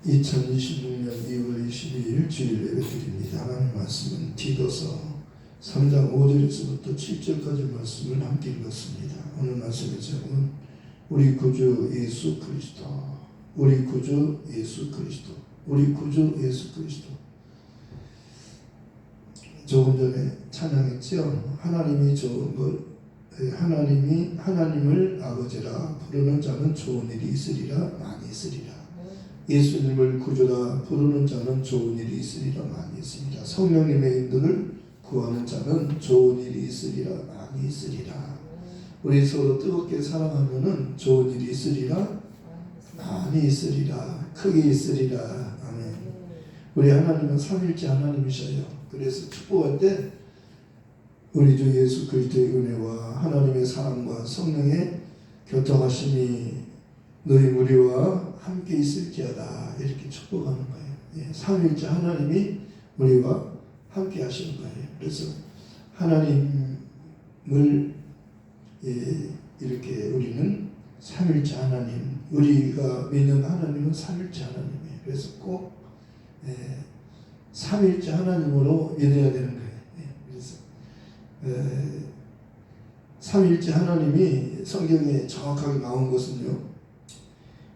2026년 2월 22일 주일 예배드립니다. 하나님 말씀은 디도서 3장 5절에서부터 7절까지 말씀을 함께 읽었습니다. 오늘 말씀의 제목은 우리 구주 예수 그리스도, 우리 구주 예수 그리스도, 우리 구주 예수 그리스도. 조금 전에 찬양했죠. 하나님이 좋은 것, 하나님을 아버지라 부르는 자는 좋은 일이 있으리라, 많이 있으리라. 예수님을 구주라 부르는 자는 좋은 일이 있으리라, 많이 있으리라. 성령님의 인도를 구하는 자는 좋은 일이 있으리라, 많이 있으리라. 우리 서로 뜨겁게 사랑하면은 좋은 일이 있으리라, 많이 있으리라, 크게 있으리라. 아멘. 우리 하나님은 삼일째 하나님이셔요. 그래서 축복할 때 우리 주 예수 그리스도의 은혜와 하나님의 사랑과 성령의 교통하심이 너희 무리와 함께 있을지어다, 이렇게 축복하는 거예요. 예, 삼일째 하나님이 우리와 함께 하시는 거예요. 그래서 하나님을 이렇게 우리는 삼일째 하나님, 우리가 믿는 하나님은 삼일째 하나님이에요. 그래서 꼭 삼일째 하나님으로 믿어야 되는 거예요. 그래서 삼일째 하나님이 성경에 정확하게 나온 것은요,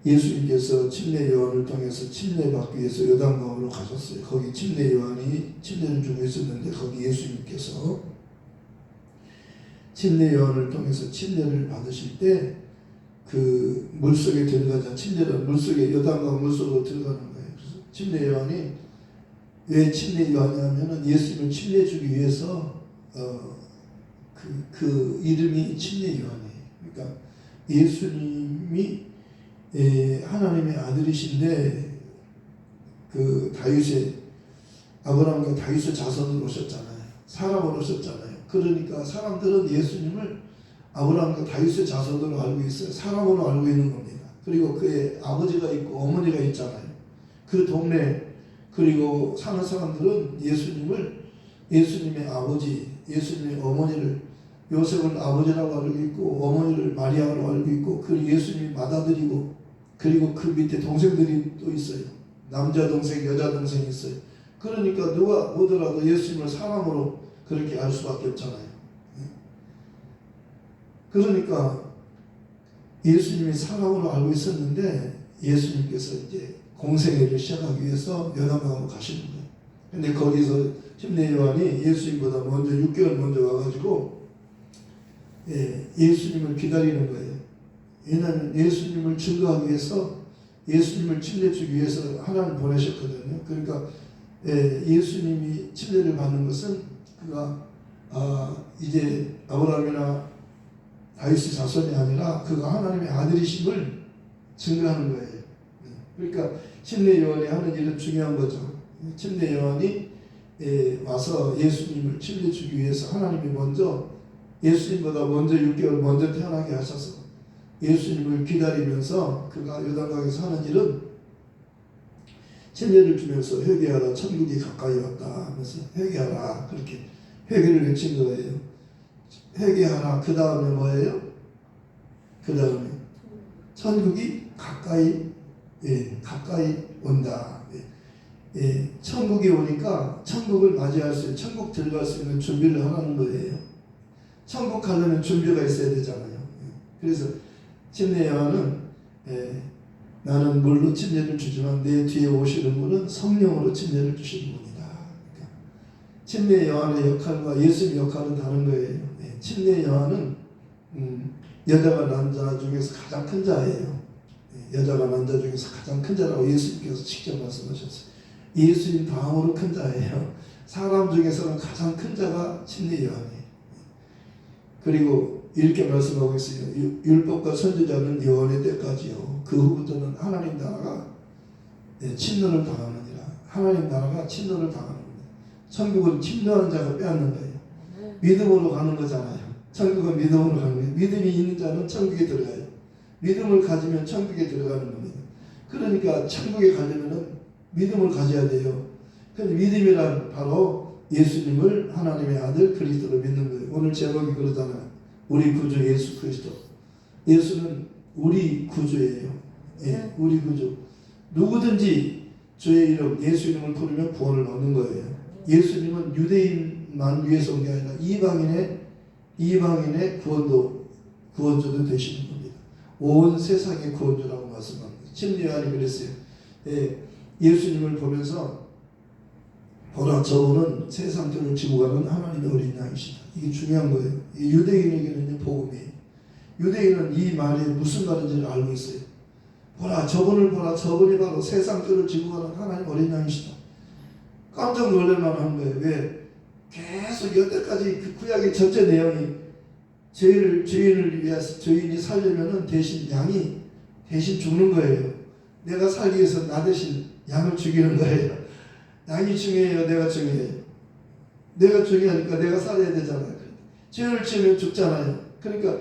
예수님께서 침례 요한을 통해서 침례받기 위해서 요단강으로 가셨어요. 거기 침례 요한이 침례를 주고 있었는데, 거기 예수님께서 침례 요한을 통해서 침례를 받으실 때 그 물속에 들어가자, 침례는 물속에, 요단강 물속으로 들어가는 거예요. 그래서 침례 요한이 왜 침례 요한이냐면은 예수님을 침례 주기 위해서 그 이름이 침례 요한이에요. 그러니까 예수님이 하나님의 아들이신데 그 다윗의, 아브라함과 다윗의 자손으로 오셨잖아요. 사람으로 오셨잖아요. 그러니까 사람들은 예수님을 아브라함과 다윗의 자손으로 알고 있어요. 사람으로 알고 있는 겁니다. 그리고 그의 아버지가 있고 어머니가 있잖아요. 그 동네, 그리고 사는 사람들은 예수님의 아버지, 예수님의 어머니를, 요셉을 아버지라고 알고 있고 어머니를 마리아로 알고 있고, 그 예수님이 맏아들이고, 그리고 그 밑에 동생들이 또 있어요. 남자 동생, 여자 동생이 있어요. 그러니까 누가 오더라도 예수님을 사람으로 그렇게 알 수밖에 없잖아요. 그러니까 예수님이 사람으로 알고 있었는데, 예수님께서 이제 공생애를 시작하기 위해서 요단강으로 가시는 거예요. 근데 거기서 침례 요한이 예수님보다 먼저 6개월 먼저 와가지고 예수님을 기다리는 거예요. 왜냐하면 예수님을 증거하기 위해서, 예수님을 침례 주기 위해서 하나님 보내셨거든요. 그러니까 예수님이 침례를 받는 것은 그가 이제 아브라함이나 다윗의 자손이 아니라 그가 하나님의 아들이심을 증거하는 거예요. 그러니까 침례 요한이 하는 일은 중요한 거죠. 침례 요한이 와서 예수님을 침례 주기 위해서 하나님이 먼저, 예수님보다 먼저 6개월 먼저 태어나게 하셔서 예수님을 기다리면서 그가 요단강에서 하는 일은 침례를 주면서 회개하라, 천국이 가까이 왔다 하면서 회개하라, 그렇게 회개를 외친 거예요. 회개하라. 그 다음에 뭐예요? 그 다음에 천국이 가까이 온다. 천국이 오니까 천국을 맞이할 수 있는, 천국 들어갈 수 있는 준비를 하라는 거예요. 천국 가려면 준비가 있어야 되잖아요. 그래서 침례 요한은 나는 물로 침례를 주지만 내 뒤에 오시는 분은 성령으로 침례를 주시는 분이다. 그러니까 침례 요한의 역할과 예수님의 역할은 다른 거예요. 침례 요한은 여자가 남자 중에서 가장 큰 자예요. 여자가 남자 중에서 가장 큰 자라고 예수님께서 직접 말씀하셨어요. 예수님 다음으로 큰 자예요. 사람 중에서는 가장 큰 자가 침례 요한이에요. 그리고 이렇게 말씀하고 있어요. 율법과 선지자는 요한의 때까지요. 그 후부터는 하나님 나라가 침노를 당하느니라. 하나님 나라가 침노를 당하는 겁니다. 천국은 침노하는 자가 빼앗는 거예요. 믿음으로 가는 거잖아요. 천국은 믿음으로 가는 거예요. 믿음이 있는 자는 천국에 들어가요. 믿음을 가지면 천국에 들어가는 겁니다. 그러니까 천국에 가려면 믿음을 가져야 돼요. 근데 믿음이란 바로 예수님을 하나님의 아들 그리스도로 믿는 거예요. 오늘 제목이 그러잖아요. 우리 구주 예수 그리스도. 예수는 우리 구주예요. 우리 구주. 누구든지 주의 이름 예수 이름을 부르면 구원을 얻는 거예요. 예수님은 유대인만 위해서 온 게 아니라 이방인의 구원조도 되시는 겁니다. 온 세상의 구원조라고 말씀합니다. 침례 요한이 그랬어요. 예수님을 보면서 보라 저분은 세상 죄를 지고 가는 하나님의 어린 양이시다. 이게 중요한 거예요. 유대인에게는 복음이에요. 유대인은 이 말이 무슨 말인지를 알고 있어요. 보라 저분을 보라 저분이 바로 세상 죄를 지고 가는 하나님 어린 양이시다. 깜짝 놀랄만한 거예요. 왜? 계속 여태까지 그 구약의 전체 내용이 죄인을 위해서 죄인이 살려면은 대신 양이 대신 죽는 거예요. 내가 살기 위해서 나 대신 양을 죽이는 거예요. 양이 중요해요? 내가 중요해요? 내가 중요하니까 내가 살아야 되잖아요. 죄를 지으면 죽잖아요. 그러니까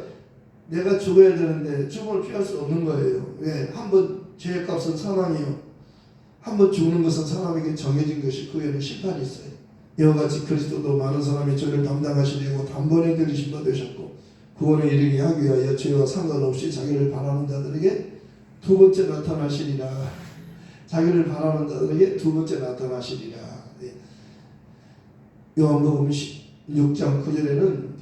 내가 죽어야 되는데 죽음을 피할 수 없는 거예요. 왜? 한번 죄의 값은 사망이요. 한번 죽는 것은 사람에게 정해진 것이 그 후에는 심판이 있어요. 이와 같이 그리스도도 많은 사람의 죄를 담당하시려고 단번에 들이심 받으셨고 구원에 이르게 하기 위하여 죄와 상관없이 자기를 바라는 자들에게 두 번째 나타나시리라. 자기를 바라는 자들에게 두 번째 나타나시리라. 요한복음 6장 9절에는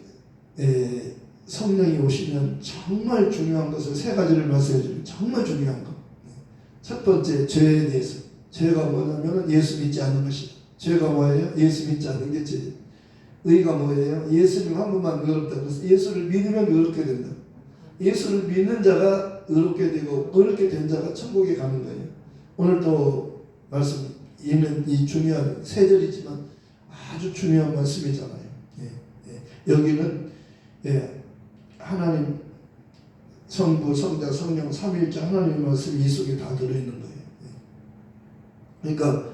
성령이 오시면 정말 중요한 것을 세 가지를 말씀해 주는 정말 중요한 것. 첫 번째 죄에 대해서. 죄가 뭐냐면 예수 믿지 않는 것이다. 죄가 뭐예요? 예수 믿지 않는 게 죄. 의가 뭐예요? 예수님 한 분만 의롭다. 그래서 예수를 믿으면 의롭게 된다. 예수를 믿는 자가 의롭게 되고 의롭게 된 자가 천국에 가는 거예요. 오늘 또 말씀 있는 이 중요한 세 절이지만 아주 중요한 말씀이잖아요. 여기는 하나님 성부, 성자, 성령, 삼위일체 하나님의 말씀이 이 속에 다 들어있는 거예요. 그러니까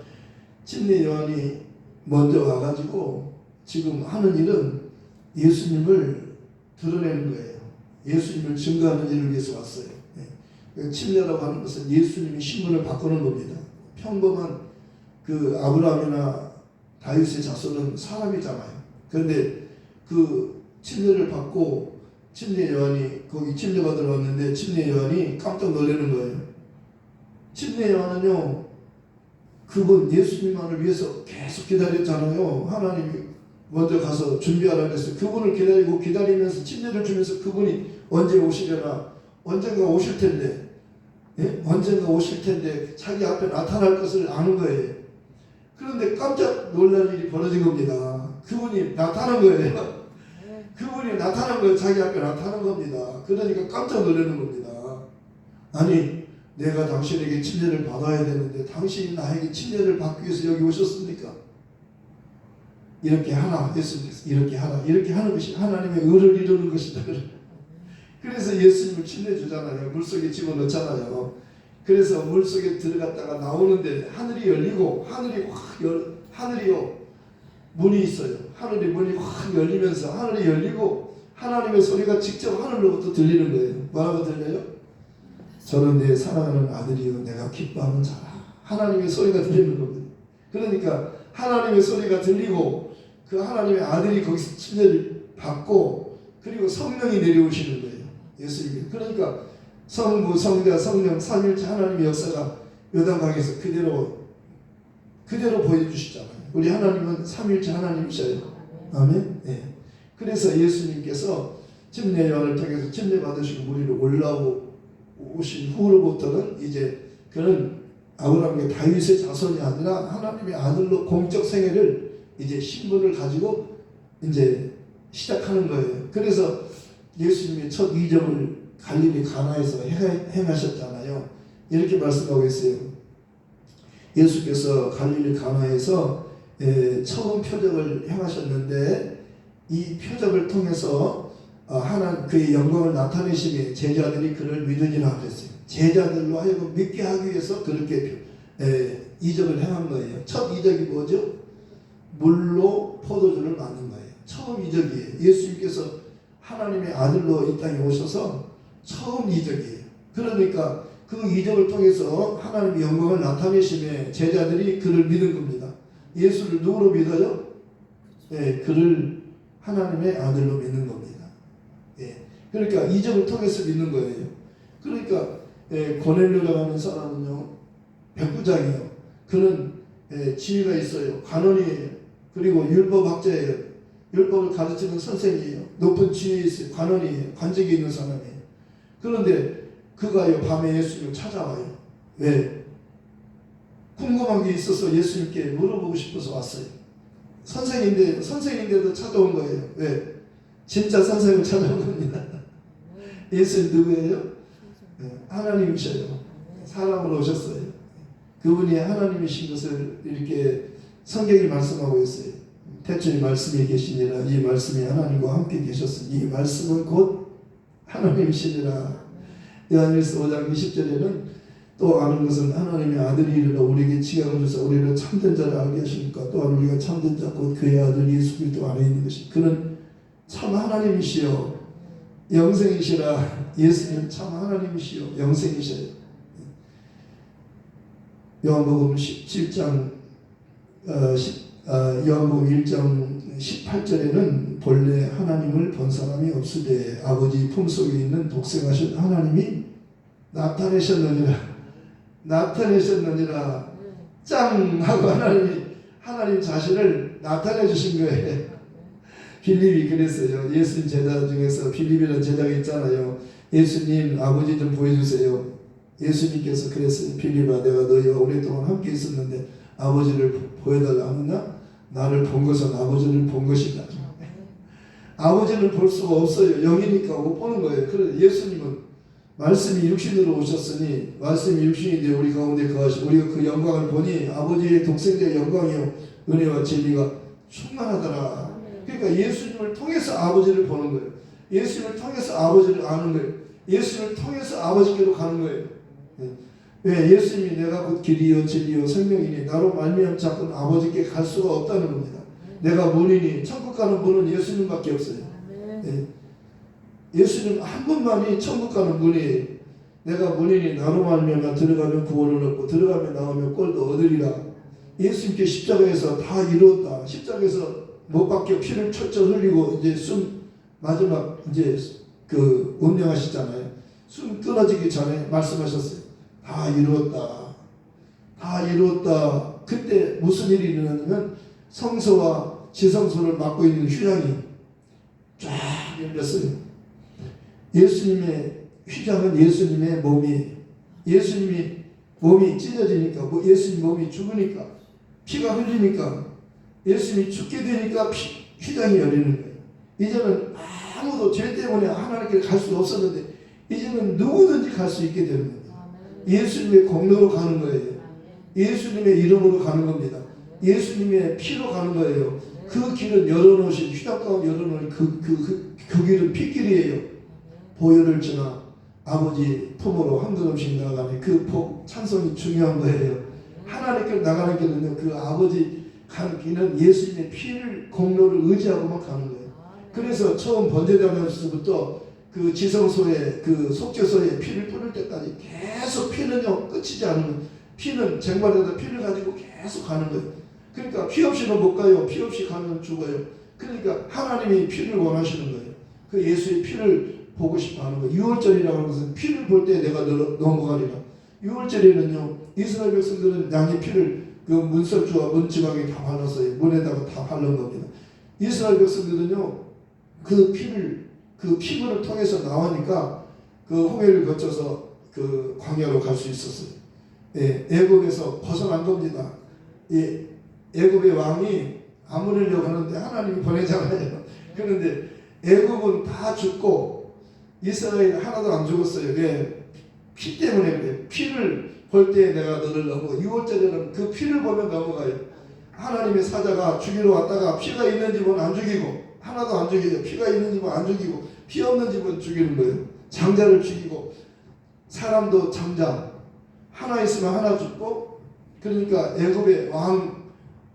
침례 요한이 먼저 와가지고 지금 하는 일은 예수님을 드러내는 거예요. 예수님을 증거하는 일을 위해서 왔어요. 침례라고 하는 것은 예수님이 신분을 바꾸는 겁니다. 평범한 그 아브라함이나 다윗의 자손은 사람이잖아요. 그런데 그 침례를 받고 침례 요한이 거기 침례 받으러 왔는데 침례 요한이 깜짝 놀라는 거예요. 침례 요한은요, 그분 예수님만을 위해서 계속 기다렸잖아요. 하나님이 먼저 가서 준비하라 그랬어요. 그분을 기다리면서 침례를 주면서 그분이 언제 오시려나, 언젠가 오실 텐데, 언젠가 오실 텐데 자기 앞에 나타날 것을 아는 거예요. 그런데 깜짝 놀랄 일이 벌어진 겁니다. 그분이 나타난 거예요. 그분이 나타난 거예요. 자기 앞에 나타난 겁니다. 그러니까 깜짝 놀라는 겁니다. 아니, 내가 당신에게 침례를 받아야 되는데 당신이 나에게 침례를 받기 위해서 여기 오셨습니까? 이렇게 하나 했습니다. 이렇게 하는 것이 하나님의 의를 이루는 것이다. 그래서 예수님을 침례 주잖아요. 물속에 집어넣잖아요. 그래서 물속에 들어갔다가 나오는데 하늘이 열리고 하늘이요 문이 있어요. 하늘이 문이 확 열리면서 하늘이 열리고 하나님의 소리가 직접 하늘로부터 들리는 거예요. 뭐라고 들려요? 저는 내 사랑하는 아들이요 내가 기뻐하는 자라. 하나님의 소리가 들리는 겁니다. 그러니까 하나님의 소리가 들리고 그 하나님의 아들이 거기서 침례를 받고 그리고 성령이 내려오시는 거예요. 예수님이. 그러니까 성부, 성자, 성령, 삼위일체 하나님의 역사가 요단강에서 그대로 보여주시잖아요. 우리 하나님은 삼위일체 하나님이셔요. 아멘. 네. 그래서 예수님께서 침례 요한을 통해서 침례 받으시고 우리로 올라오신 후로부터는 이제 그는 아브라함의 다윗의 자손이 아니라 하나님의 아들로 공적 생애를 이제 신분을 가지고 이제 시작하는 거예요. 그래서 예수님의 첫 이적을 갈릴리 가나에서 행하셨잖아요. 이렇게 말씀하고 있어요. 예수께서 갈릴리 가나에서 처음 표적을 행하셨는데 이 표적을 통해서 그의 영광을 나타내시며 제자들이 그를 믿으니라 그랬어요. 제자들로 하여금 믿게 하기 위해서 그렇게 이적을 행한 거예요. 첫 이적이 뭐죠? 물로 포도주를 만든 거예요. 처음 이적이에요. 예수님께서 하나님의 아들로 이 땅에 오셔서 처음 이적이에요. 그러니까 그 이적을 통해서 하나님의 영광을 나타내시며 제자들이 그를 믿은 겁니다. 예수를 누구로 믿어요? 그를 하나님의 아들로 믿는 겁니다. 그러니까 이적을 통해서 믿는 거예요. 그러니까 고넬료라고 하는 사람은요, 백부장이에요. 그는 지위가 있어요. 관원이에요. 그리고 율법학자예요. 율법을 가르치는 선생이에요. 높은 지위에 있어요. 관원이에요. 관직이 있는 사람이에요. 그런데 그가요 밤에 예수님을 찾아와요. 왜? 궁금한 게 있어서 예수님께 물어보고 싶어서 왔어요. 선생인데도 찾아온 거예요. 왜? 진짜 선생을 찾아온 겁니다. 예수님 누구예요? 하나님이셔요. 사람으로 오셨어요. 그분이 하나님이신 것을 이렇게 성경이 말씀하고 있어요. 태초에 말씀이 계시니라. 이 말씀이 하나님과 함께 계셨으니 이 말씀은 곧 하나님이시니라. 요한일서 5장 20절에는 또 아는 것은 하나님의 아들이 이르러 우리에게 지각을 주사 우리를 참된 자를 알게 하시니까 또한 우리가 참된 자 곧 그의 아들 예수 그리스도 안에 있는 것이 그는 참 하나님이시요 영생이시라. 예수님 참 하나님이시요 영생이셔요. 요한복음 17장 요한복음 1장 18절에는 본래 하나님을 본 사람이 없으되 아버지 품속에 있는 독생하신 하나님이 나타내셨느니라. 짱 하고 하나님 자신을 나타내 주신 거예요. 빌립이 그랬어요. 예수님 제자 중에서 빌립이라는 제자가 있잖아요. 예수님 아버지 좀 보여주세요. 예수님께서 그랬어요. 빌립아 내가 너희와 오랫동안 함께 있었는데 아버지를 보여달라 하느냐? 나를 본 것은 아버지를 본 것이다. 아버지를 볼 수가 없어요. 영이니까 못 보는 거예요. 그래서 예수님은 말씀이 육신으로 오셨으니 말씀이 육신이 되어 우리 가운데 거하시고 우리가 그 영광을 보니 아버지의 독생자의 영광이요 은혜와 진리가 충만하더라. 그러니까 예수님을 통해서 아버지를 보는 거예요. 예수님을 통해서 아버지를 아는 거예요. 예수님을 통해서 아버지께로 가는 거예요. 왜? 예수님이 내가 곧 길이요 진리요 생명이니 나로 말미암지 않고는 아버지께 갈 수가 없다는 겁니다. 내가 문이니 천국 가는 문은 예수님밖에 없어요. 예수님 한 분만이 천국 가는 문이에요. 내가 문이니 나로 말미암아 들어가면 구원을 얻고 들어가면 나오면 꼴도 얻으리라. 예수님께 십자가에서 다 이루었다. 십자가에서 못 박혀 피를 철철 흘리고 이제 마지막 이제 그 운명하시잖아요. 숨 끊어지기 전에 말씀하셨어요. 다 이루었다. 다 이루었다. 그때 무슨 일이 일어나냐면 성소와 지성소를 맡고 있는 휘장이 쫙 열렸어요. 예수님의 휘장은 예수님의 몸이 예수님이 몸이 찢어지니까 예수님 몸이 죽으니까 피가 흘리니까 예수님이 죽게 되니까 휘장이 열리는 거예요. 이제는 아무도 죄 때문에 하나님께 갈 수 없었는데 이제는 누구든지 갈 수 있게 되는 거예요. 예수님의 공로로 가는 거예요. 예수님의 이름으로 가는 겁니다. 예수님의 피로 가는 거예요. 그 길은 열어놓으신 휘장 가운데 열어놓은 그 길은 피길이에요. 보혈을 지나 아버지 품으로 한 걸음씩 나아가는 그 찬송이 중요한 거예요. 하나님께 나가는 길은 그 아버지 가는 길은 예수님의 피를 공로를 의지하고만 가는 거예요. 그래서 처음 번제당에서부터 그 지성소에 그 속죄소에 피를 뿌릴 때까지 계속 피는요 끝이지 않는 피는 쟁반에다 피를 가지고 계속 가는 거예요. 그러니까 피 없이는 못 가요. 피 없이 가면 죽어요. 그러니까 하나님이 피를 원하시는 거예요. 그 예수의 피를 보고 싶어 하는 거예요. 유월절이라고 하는 것은 피를 볼 때 내가 넘어가리라. 유월절에는요 이스라엘 백성들은 양의 피를 그 문설주와 문지방에 다 발랐어요. 문에다가 다 바른 겁니다. 이스라엘 백성들은요 그 피부를 통해서 나오니까 그 홍해를 거쳐서 그 광야로 갈 수 있었어요. 예, 애굽에서 벗어난 겁니다. 예, 애굽의 왕이 아무르려고 하는데 하나님이 보내잖아요. 그런데 애굽은 다 죽고 이스라엘 하나도 안 죽었어요. 왜? 피 때문에 그래요. 피를 볼 때 내가 너를 넘어가. 6월절에는 그 피를 보면 넘어가요. 하나님의 사자가 죽이러 왔다가 피가 있는 집은 안 죽이고 하나도 안 죽이죠. 피가 있는 집은 안 죽이고 피 없는 집은 죽이는 거예요. 장자를 죽이고 사람도 장자 하나 있으면 하나 죽고 그러니까 애굽의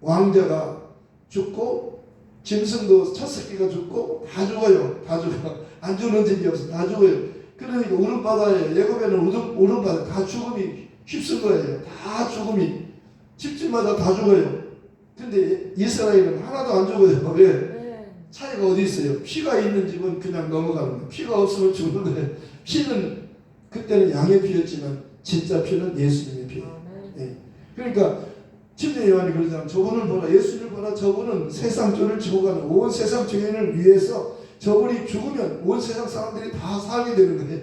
왕자가 죽고 짐승도 첫 새끼가 죽고 다 죽어요. 다 죽어. 안 죽는 집이 없어. 다 죽어요. 그러니까 울음바다에 애굽에는 울음바다 다 죽음이 휩쓴 거예요. 다 죽음이 집집마다 다 죽어요. 근데 이스라엘은 하나도 안 죽어요. 왜? 차이가 어디 있어요? 피가 있는 집은 그냥 넘어가는 거예요. 피가 없으면 죽는 거예요. 피는 그때는 양의 피였지만 진짜 피는 예수님의 피예요. 예. 그러니까 침례 요한이 그러잖아. 저분을 보라, 예수를 보라. 저분은 세상 죄를 지고 가는 온 세상 죄인을 위해서 저분이 죽으면 온 세상 사람들이 다 살게 되는 거예요.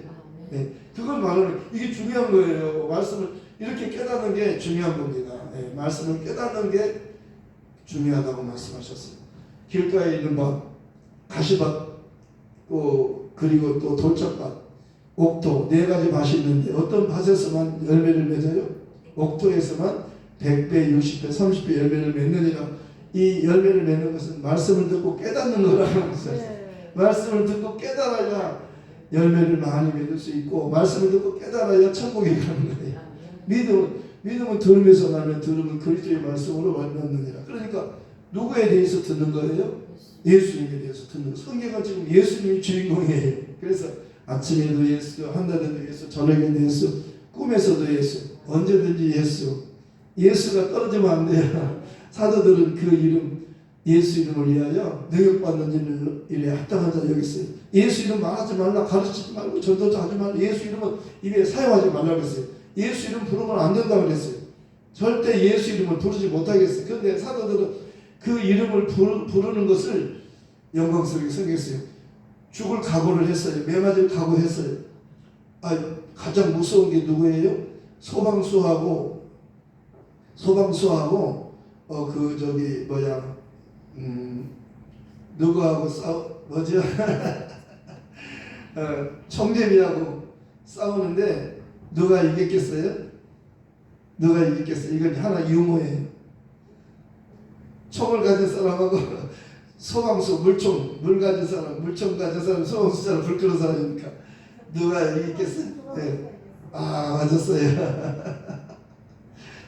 네, 그걸 말하는, 이게 중요한 거예요. 말씀을 이렇게 깨닫는 게 중요한 겁니다. 네, 말씀을 깨닫는 게 중요하다고 말씀하셨어요. 길가에 있는 밭, 가시밭, 그리고 또 돌짝밭, 옥토, 네 가지 밭이 있는데 어떤 밭에서만 열매를 맺어요? 옥토에서만 100배, 60배, 30배 열매를 맺느니라. 이 열매를 맺는 것은 말씀을 듣고 깨닫는 거라는 것이었어요. 말씀을 듣고 깨달아야 열매를 많이 맺을 수 있고, 말씀을 듣고 깨달아야 천국에 가는 거예요. 믿음은 들음에서 나면 들음은 그리스도의 말씀으로 말미암느니라. 그러니까 누구에 대해서 듣는 거예요? 예수님에 대해서 듣는 거예요. 성경은 지금 예수님이 주인공이에요. 그래서 아침에도 예수, 한낮에도 예수, 저녁에도 예수, 꿈에서도 예수, 언제든지 예수. 예수가 떨어지면 안 돼요. 사도들은 그 이름, 예수 이름을 위하여 능력받는 일에 합당한 자 여기 있어요. 예수 이름 말하지 말라, 가르치지 말고 전도자 하지 말라. 예수 이름은 입에 사용하지 말라 그랬어요. 예수 이름 부르면 안 된다고 그랬어요. 절대 예수 이름을 부르지 못하겠어요. 그런데 사도들은 그 이름을 부르는 것을 영광스럽게 생겼어요. 죽을 각오를 했어요. 매맞을 각오했어요. 가장 무서운 게 누구예요? 소방수하고 누구하고 청재미하고 싸우는데 누가 이겼겠어요? 이건 하나 유머예요. 총을 가진 사람하고 소방수, 물 가진 사람, 물총 가진 사람, 소방수처럼 불 끄는 사람이니까 누가 이겼겠어요? 네. 맞았어요.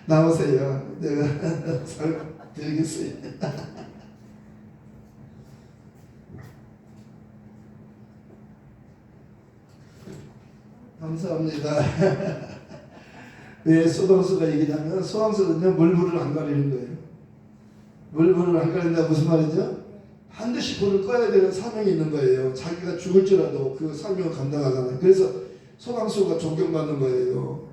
나오세요. 내가 설 드리겠어요. 감사합니다. 왜 소방수가 이기냐면, 소방수는요 물불을 안 가리는 거예요. 물불을 안 가린다 무슨 말이죠? 반드시 불을 꺼야 되는 사명이 있는 거예요. 자기가 죽을지라도 그 사명을 감당하잖아요. 그래서 소방수가 존경받는 거예요.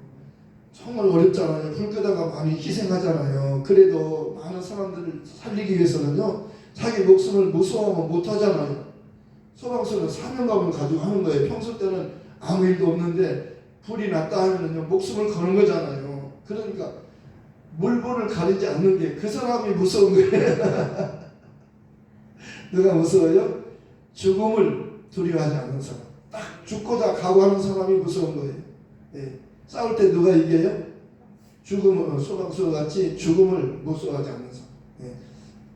정말 어렵잖아요. 불 끄다가 많이 희생하잖아요. 그래도 많은 사람들을 살리기 위해서는요, 자기 목숨을 무서워하면 못하잖아요. 소방수는 사명감을 가지고 하는 거예요. 평소 때는 아무 일도 없는데 불이 났다 하면은요, 목숨을 거는 거잖아요. 그러니까 물불을 가리지 않는 게 그 사람이 무서운 거예요. 누가 무서워요? 죽음을 두려워하지 않는 사람. 딱 죽고자 각오하는 사람이 무서운 거예요. 예. 싸울 때 누가 이겨요? 소방수와 같이 죽음을 무서워하지 않는 사람. 예.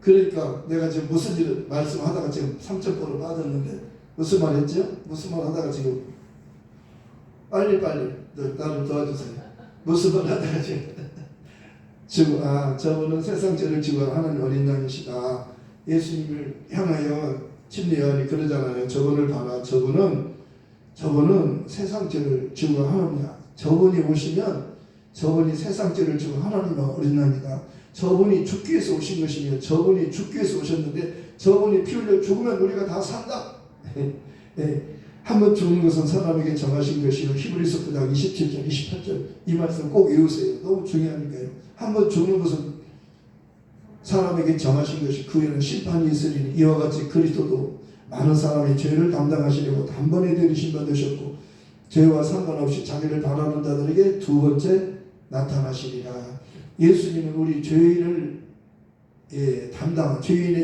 그러니까 내가 지금 무슨 일을 말씀하다가 지금 3천%로 빠졌는데 무슨 말 했죠? 무슨 말 하다가 지금 빨리 나를 도와주세요. 무슨 말 하다가 지금 저분은 세상 죄를 지고 하나님 어린 양이시다. 예수님을 향하여 침례 요한이 그러잖아요. 저분을 봐라. 저분은 세상 죄를 지고 하나님이야. 저분이 오시면 저분이 세상 죄를 지고 하나님의 어린 양이다. 저분이 죽기 위해서 오신 것이며 저분이 죽기 위해서 오셨는데 저분이 피 흘려 죽으면 우리가 다 산다. 한번 죽는 것은 사람에게 정하신 것이요. 히브리서 9장 27절 28절 이 말씀 꼭 외우세요. 너무 중요하니까요. 한번 죽는 것은 사람에게 정하신 것이 그 후에는 심판이 있으리니 이와 같이 그리스도도 많은 사람이 죄를 담당하시려고 단번에 들이심 받으셨고 죄와 상관없이 자기를 바라는 자들에게 두 번째 나타나시리라. 예수님은 우리 죄인의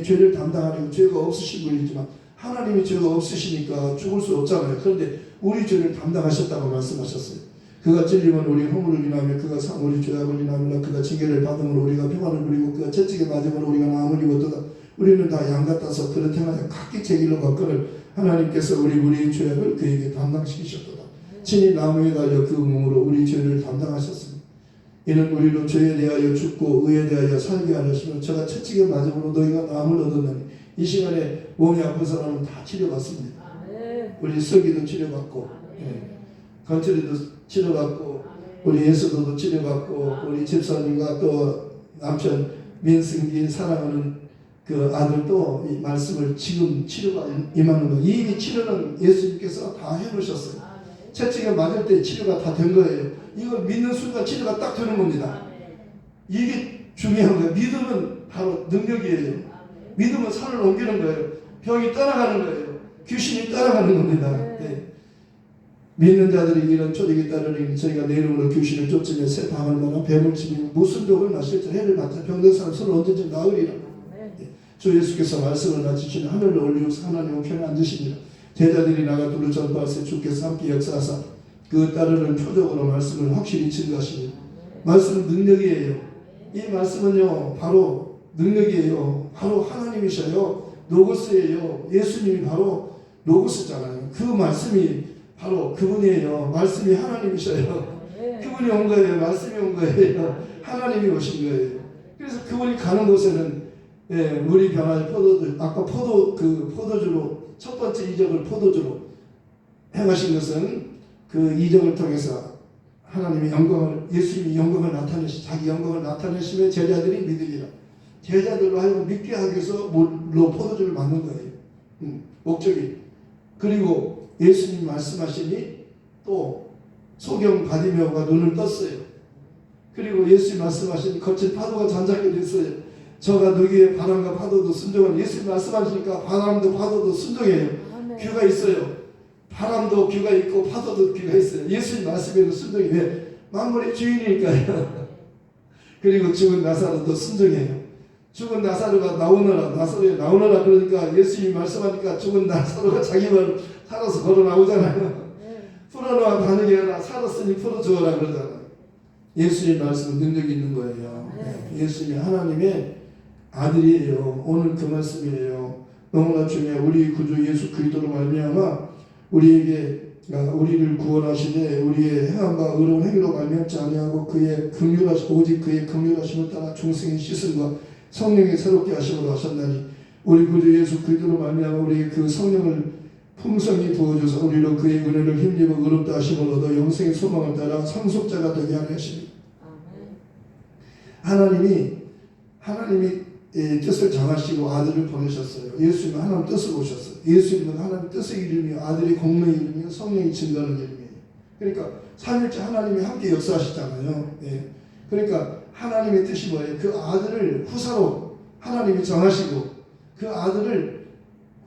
죄를 담당하려고 죄가 없으신 분이지만 하나님이 죄가 없으시니까 죽을 수 없잖아요. 그런데 우리 죄를 담당하셨다고 말씀하셨어요. 그가 찔림은 우리 허물을 인하며 그가 우리 죄악을 인하며 그가 징계를 받음으로 우리가 평안을 누리고 그가 채찍에 맞음으로 우리가 나음을 입었도다. 우리는 다 양 같아서 그릇 행하여 각기 제 길로 걷거늘 하나님께서 우리의 죄악을 그에게 담당시키셨도다. 친히 나무에 달려 그 몸으로 우리 죄를 담당하셨습니다. 이는 우리로 죄에 대하여 죽고 의에 대하여 살게 하셨으며 저가 채찍에 맞음으로 너희가 나음을 얻었나니 이 시간에 몸이 아픈 사람은 다 치료받습니다. 우리 슬기도 치료받고 건철이도 치료받고 우리 예수도 치료받고 우리 집사님과 또 남편 민승기 사랑하는 그 아들도 이 말씀을 지금 치료가 임하는 거. 이미 치료는 예수님께서 다 해놓으셨어요. 채찍에 맞을 때 치료가 다 된 거예요. 이걸 믿는 순간 치료가 딱 되는 겁니다. 이게 중요한 거예요. 믿음은 바로 능력이에요. 믿음은 산을 옮기는 거예요. 병이 떠나가는 거예요. 귀신이 떠나가는 겁니다. 네. 믿는 자들이 이런 초리기 따르니 저희가 내 이름으로 귀신을 쫓으며 새 방을 마나 뱀을 치며 무슨 독을 마실지 해를 받자 병든 사람 서로 언제쯤 나으리라. 네. 주 예수께서 말씀을 마치시니 하늘로 올리고서 하나님 우편에 앉으시니라. 제자들이 나가 두루 전파하세 주께서 함께 역사하사 그 따르는 표적으로 말씀을 확실히 증거하시니 말씀은 능력이에요. 이 말씀은요 바로 능력이에요. 바로 하나님이셔요. 로고스예요. 예수님이 바로 로고스잖아요. 그 말씀이 바로 그분이에요. 말씀이 하나님이셔요. 그분이 온 거예요. 말씀이 온 거예요. 하나님이 오신 거예요. 그래서 그분이 가는 곳에는 물이 변하여 아까 포도주로 첫 번째 이적을 포도주로 행하신 것은 그 이적을 통해서 하나님의 영광을 예수님이 영광을 자기 영광을 나타내시면 제자들이 믿으리라. 제자들로 하여금 믿게 하기 위해서 물로 포도주를 만든 거예요. 목적이. 그리고 예수님 말씀하시니 또 소경 바디메오가 눈을 떴어요. 그리고 예수님 말씀하시니 거친 파도가 잔잔하게 됐어요. 저가 누구의 바람과 파도도 순종하는 예수님 말씀하시니까 바람도 파도도 순종해요. 귀가 있어요. 바람도 귀가 있고 파도도 귀가 있어요. 예수님 말씀에도 순종이 왜? 만물의 주인이니까요. 그리고 죽은 나사로도 순종해요. 죽은 나사로가 나오느라 그러니까 예수님이 말씀하니까 죽은 나사로가 자기 말로 살아서 걸어 나오잖아요. 풀어놓아 다니게 하라. 살았으니 풀어주어라 그러잖아요. 예수님 말씀은 능력이 있는 거예요. 예수님이 하나님의 아들이에요. 오늘 그 말씀이에요. 너무나 중요해요. 우리 구주 예수 그리스도로 말미암아 우리를 구원하시되 우리의 행함과 의로운 행위로 말미암지 아니하고 오직 그의 긍휼하심을 따라 중생의 씻음과 성령의 새롭게 하심으로 하셨나니 우리 구주 예수 그리스도로 말미암아 우리 그 성령을 풍성히 부어줘서 우리로 그의 은혜를 힘입어 의롭다 하심을 얻어 영생의 소망을 따라 상속자가 되게 하려 하십니다. 하나님이 뜻을 정하시고 아들을 보내셨어요. 예수님은 하나님 뜻을 보셨어요. 예수님은 하나님 뜻의 이름이요 아들의 공명의 이름이요 성령이 증거하는 이름이에요. 그러니까 삼일째 하나님이 함께 역사하시잖아요. 그러니까 하나님의 뜻이 뭐예요? 그 아들을 후사로 하나님이 정하시고 그 아들을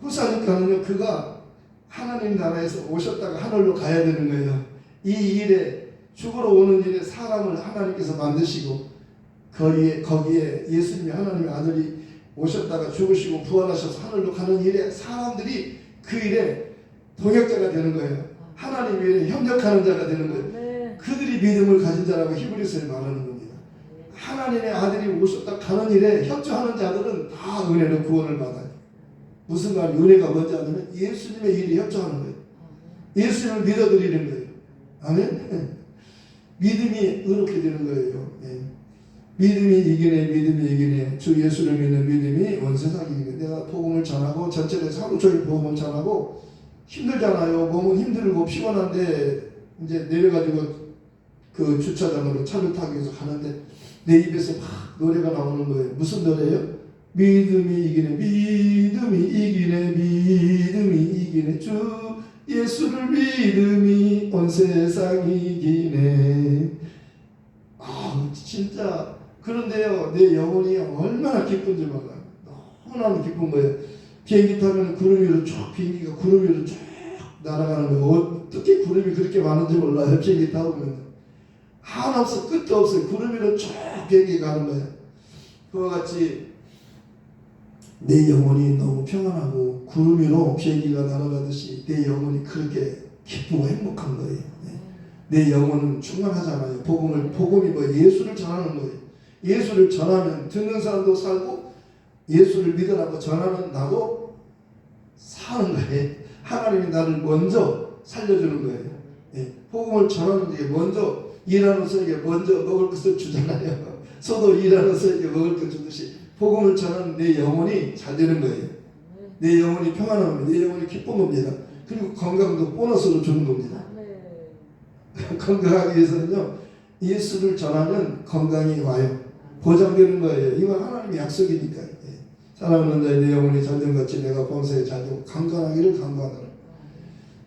후사니까는 그가 하나님 나라에서 오셨다가 하늘로 가야 되는 거예요. 이 일에 죽으러 오는 일에 사람을 하나님께서 만드시고 거기에 예수님이 하나님의 아들이 오셨다가 죽으시고 부활하셔서 하늘로 가는 일에 사람들이 그 일에 동역자가 되는 거예요. 하나님 일에 협력하는 자가 되는 거예요. 그들이 믿음을 가진 자라고 히브리서에 말하는 겁니다. 하나님의 아들이 오셨다 가는 일에 협조하는 자들은 다 은혜로 구원을 받아요. 무슨 말 은혜가 뭔지 아냐면 예수님의 일에 협조하는 거예요. 예수님을 믿어드리는 거예요. 아멘. 믿음이 의롭게 되는 거예요. 믿음이 이기네. 주 예수를 믿는 믿음이 온 세상이 이기네. 내가 복음을 전하고 전철에서 하루 종일 복음을 전하고 힘들잖아요. 몸은 힘들고 피곤한데 이제 내려가지고 그 주차장으로 차를 타기 위해서 가는데 내 입에서 막 노래가 나오는 거예요. 무슨 노래예요? 믿음이 이기네. 주 예수를 믿음이 온 세상이 이기네. 진짜 그런데요, 내 영혼이 얼마나 기쁜지 몰라요. 너무나 기쁜 거예요. 비행기 타면 구름 위로 비행기가 구름 위로 쭉 날아가는 거예요. 어떻게 구름이 그렇게 많은지 몰라요. 비행기 타보면 하나 없어, 끝도 없어요. 구름 위로 쭉 비행기가 가는 거예요. 그와 같이 내 영혼이 너무 평안하고 구름 위로 비행기가 날아가듯이 내 영혼이 그렇게 기쁘고 행복한 거예요. 내 영혼은 충만하잖아요. 복음이 뭐예요? 예수를 전하는 거예요. 예수를 전하면 듣는 사람도 살고 예수를 믿으라고 전하는 나도 사는 거예요. 하나님이 나를 먼저 살려주는 거예요. 복음을 전하는 게 먼저 일하는 사람에게 먼저 먹을 것을 주잖아요. 소도 일하는 사람에게 먹을 것 주듯이 복음을 전하는 내 영혼이 잘 되는 거예요. 내 영혼이 평안합니다. 내 영혼이 기쁜 겁니다. 그리고 건강도 보너스로 주는 겁니다. 건강하기 위해서는요, 예수를 전하면 건강이 와요. 보장되는 거예요. 이건 하나님의 약속이니까요. 사랑하는 자의 내 영혼이 전쟁같이 내가 범사에 잘되고 강건하기를 간구하노라.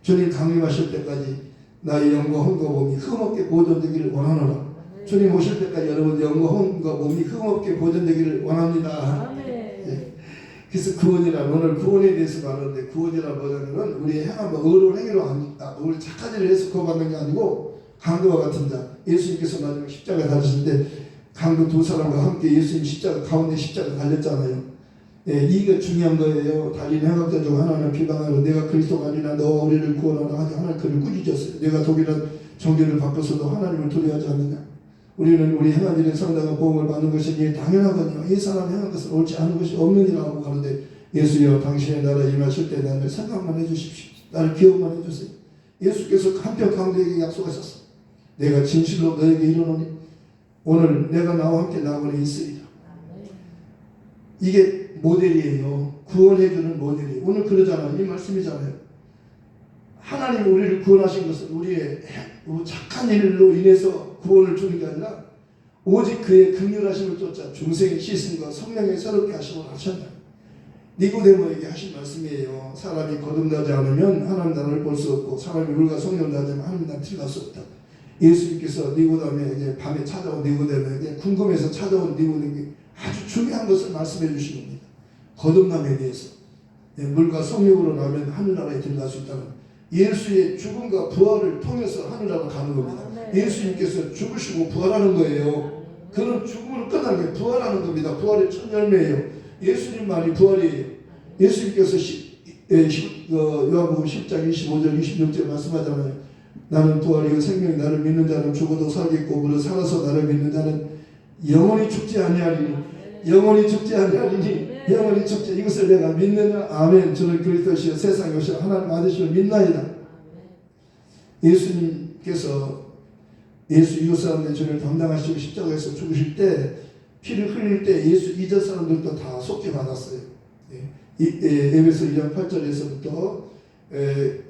주님 강림하실 때까지 나의 영과 험과 몸이 흠없게 보존되기를 원하노라. 주님 오실 때까지 여러분 영혼과 몸이 흠없게 보존되기를 원합니다. 예. 그래서 구원이란 오늘 구원에 대해서 말하는데 구원이란 뭐냐면 우리의 행함과 의로운 행위로 우리 착한 일을 해서 구원받는 게 아니고 강도와 같은 자 예수님께서 마지막 십자가에 달리실 때 강도 두 사람과 함께 예수님 십자가 가운데 십자가 달렸잖아요. 예, 이게 중요한 거예요. 달린 행악자 중 하나는 비방하고 내가 그리스도가 아니라 너와 우리를 구원하라 하지 하나님 그를 꾸짖었어요. 내가 독일한 종교를 바꿔서도 하나님을 두려워하지 않느냐. 우리는 우리 행한 일에 상당한 보험을 받는 것이니 당연하거든요. 이 사람 행한 것은 옳지 않은 것이 없느니라고 하는데 예수여 당신의 나라 임하실 때 나를 생각만 해주십시오. 나를 기억만 해주세요. 예수께서 한편 강도에게 약속하셨어. 내가 진실로 너에게 이르노니 오늘 내가 나와 함께 나원에 있으리라. 이게 모델이에요. 구원해주는 모델이에요. 오늘 그러잖아요. 이 말씀이잖아요. 하나님이 우리를 구원하신 것은 우리의 착한 일로 인해서 구원을 주는 게 아니라 오직 그의 긍휼하심을 쫓아 중생의 씻음과 성령의 새롭게 하심을 하셨다. 니고데모에게 하신 말씀이에요. 사람이 거듭나지 않으면 하나님 나라를 볼 수 없고 사람이 물과 성령을 나지 않으면 하나님 나라를 들어갈 수 없다. 예수님께서 니고데모에게 밤에 찾아온 니고데모에게 궁금해서 찾아온 니고데모에게 아주 중요한 것을 말씀해 주신 겁니다. 거듭남에 대해서 물과 성령으로 나면 하늘나라에 들어갈 수 있다는 예수의 죽음과 부활을 통해서 하늘나라로 가는 겁니다. 예수님께서 죽으시고 부활하는 거예요. 그런 죽음으로 끝난 게 부활하는 겁니다. 부활의 첫 열매예요. 예수님만이 부활이에요. 예수님께서 요한복음 10장 25절 26절 말씀하잖아요. 나는 부활이요 생명이 나를 믿는 자는 죽어도 살겠고 무릇 살아서 나를 믿는 자는 영원히 죽지 아니하리니 영원히 죽지 아니하리니 영원히 죽지 이것을 내가 믿느냐 아멘. 저는 그리스도시여 세상에 오신 하나님 아들이심을 믿나이다. 예수님께서 예수 이웃 사람들의 죄를 담당하시고 십자가에서 죽으실 때 피를 흘릴 때 예수 이전 사람들도 다 속죄 받았어요. 에베소 2장 8절에서부터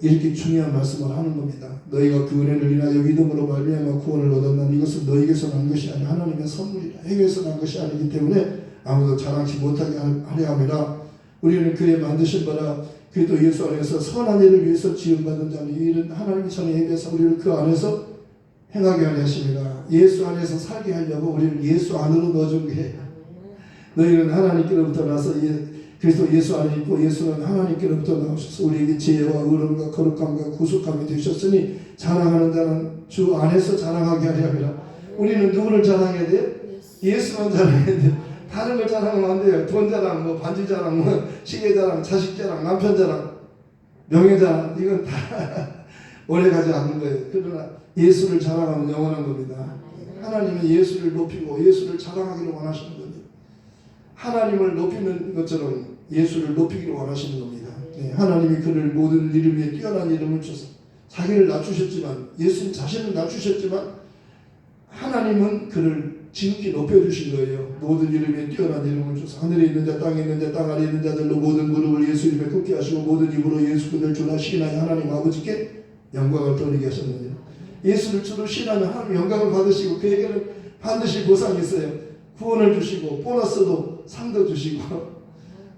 이렇게 중요한 말씀을 하는 겁니다. 너희가 그 은혜를 인하여 믿음으로 말미암아 구원을 얻었나니 이것은 너희에게서 난 것이 아니라 하나님의 선물이라. 행위에서 난 것이 아니기 때문에 아무도 자랑치 못하게 하려 함이라. 우리는 그의 만드신 바라 그리스도 예수 안에서 선한 일을 위해서 지음받은 자니 이는 하나님이 전에 예비해서 우리를 그 안에서 행하게 하려 하심이라. 예수 안에서 살게 하려고 우리를 예수 안으로 넣어준 거예요. 너희는 하나님께로부터 나서 그리스도 예수 안에 있고 예수는 하나님께로부터 나오셔서 우리에게 지혜와 의로움과 거룩함과 구속함이 되셨으니 자랑하는 자는 주 안에서 자랑하게 하려 함이라. 우리는 누구를 자랑해야 돼요? 예수만 자랑해야 돼요. 다른 걸 자랑하면 안 돼요. 돈 자랑, 뭐 반지 자랑, 뭐 시계 자랑, 자식 자랑, 남편 자랑, 명예 자랑 이건 다 오래 가지 않는 거예요. 그러나 예수를 자랑하면 영원한 겁니다. 하나님은 예수를 높이고 예수를 자랑하기를 원하시는 겁니다. 하나님을 높이는 것처럼 예수를 높이기를 원하시는 겁니다. 하나님이 그를 모든 이름 위에 뛰어난 이름을 주셔서 자기를 낮추셨지만 예수님 자신을 낮추셨지만 하나님은 그를 지극히 높여주신 거예요. 모든 이름에 뛰어난 이름을 주셔서 하늘에 있는 자 땅에 있는 자 땅 아래 있는 자들로 모든 무릎을 예수 이름에 꿇게 하시고 모든 입으로 예수 그를 주라 시인하여 하나님 아버지께 영광을 돌리게 하셨느니라. 예수를 주로 시인하면 하나님 영광을 받으시고 그에게는 반드시 보상이 있어요. 구원을 주시고 보너스도 상도 주시고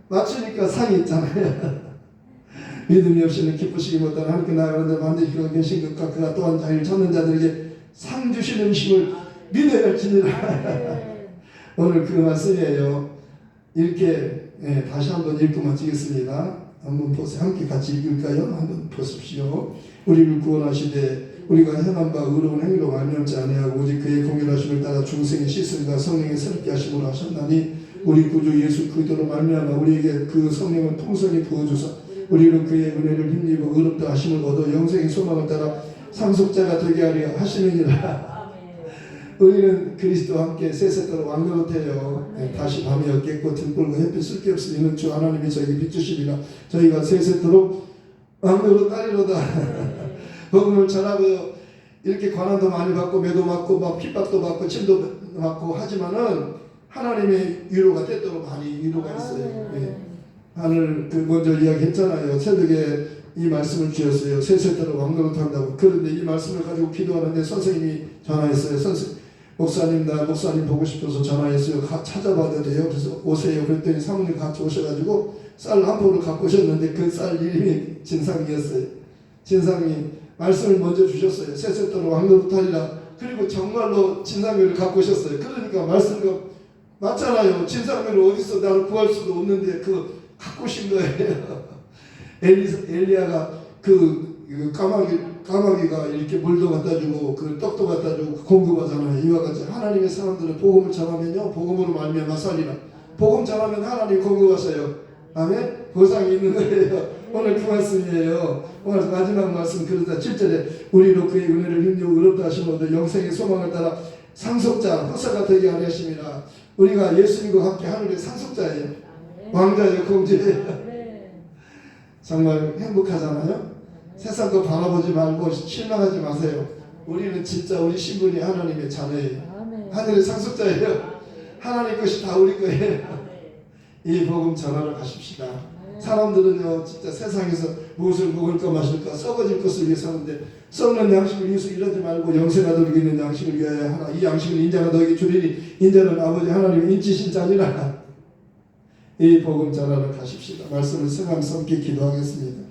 맞추니까 상이 있잖아요. 믿음이 없이는 기쁘시기 못하는 하나님께 나아가는 자 반드시 그가 계신 것과 그가 또한 자기를 찾는 자들에게 상 주시는 힘을 믿어야 할지니라. 오늘 그 말씀이에요. 이렇게 다시 한번 읽고 마치겠습니다. 한번 보세요. 함께 같이 읽을까요? 한번 보십시오. 우리를 구원하시되 우리가 행한 바 의로운 행위로 말미암지 아니하고 오직 그의 공의하심을 따라 중생의 씻음과 성령의 새롭게 하심으로 하셨나니 우리 구주 예수 그리스도로 말미암아 우리에게 그 성령을 풍성히 부어주사 우리로 그의 은혜를 힘입어 의롭다 하심을 얻어 영생의 소망을 따라 상속자가 되게 하려 하시느니라. 우리는 그리스도와 함께 세세토록 왕노릇해요. 다시 밤이 었겠고 등불과 햇빛 쓸 게 없으니 이는 주 하나님이 저에게 비추심이라. 저희가 세세토록 왕노릇 따리로다. 복음을 전하고 이렇게 고난도 많이 받고 매도 맞고 막 핍박도 받고 침도 맞고 하지만은 하나님의 위로가 때때로 많이 위로가 있어요. 하늘 먼저 이야기했잖아요. 새벽에 이 말씀을 주셨어요. 세세토록 왕노릇 한다고. 그런데 이 말씀을 가지고 기도하는데 선생님이 전화했어요. 목사님 나 목사님 보고 싶어서 전화했어요. 찾아봐도 돼요. 그래서 오세요. 그랬더니 사모님 같이 오셔가지고 쌀 한 포를 갖고 오셨는데 그 쌀 이름이 진상이었어요. 진상이 말씀을 먼저 주셨어요. 세세토록 왕노릇하리라. 그리고 정말로 진상면을 갖고 오셨어요. 그러니까 말씀과 맞잖아요. 진상면을 어디서 나를 구할 수도 없는데 그 갖고 오신 거예요. 엘리야가 그 까마귀가 이렇게 물도 갖다 주고 그 떡도 갖다 주고 공급하잖아요. 이와 같이 하나님의 사람들은 복음을 전하면요, 복음으로 말미암아 살리라. 복음 전하면 하나님 공급하셔요. 아멘. 보상이 있는 거예요. 오늘 그 말씀이에요. 오늘 마지막 말씀 그러다 7절에 우리로 그의 은혜를 힘입어 의롭다 하시면서 영생의 소망을 따라 상속자 허사가 되게 하셨습니다. 우리가 예수님과 함께 하늘의 상속자예요. 왕자예요, 공주예요. 정말 행복하잖아요. 세상 거 바라보지 말고 실망하지 마세요. 우리는 진짜 우리 신분이 하나님의 자녀예요. 하늘의 상속자예요. 하나님 것이 다 우리 거예요. 이 복음 전하러 가십시다. 사람들은요 진짜 세상에서 무엇을 먹을까 마실까 썩어질 것을 위해 사는데 썩는 양식을 위해서 일하지 말고 영생아 너에게 있는 양식을 위하여 하나 이 양식을 인자가 너에게 주리니 인자는 아버지 하나님의 인치신 자니라. 이 복음 전하러 가십시다. 말씀을 생각하면서 함께 기도하겠습니다.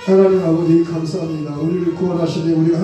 하나님 아버지 감사합니다. 우리를 구원하시되 우리가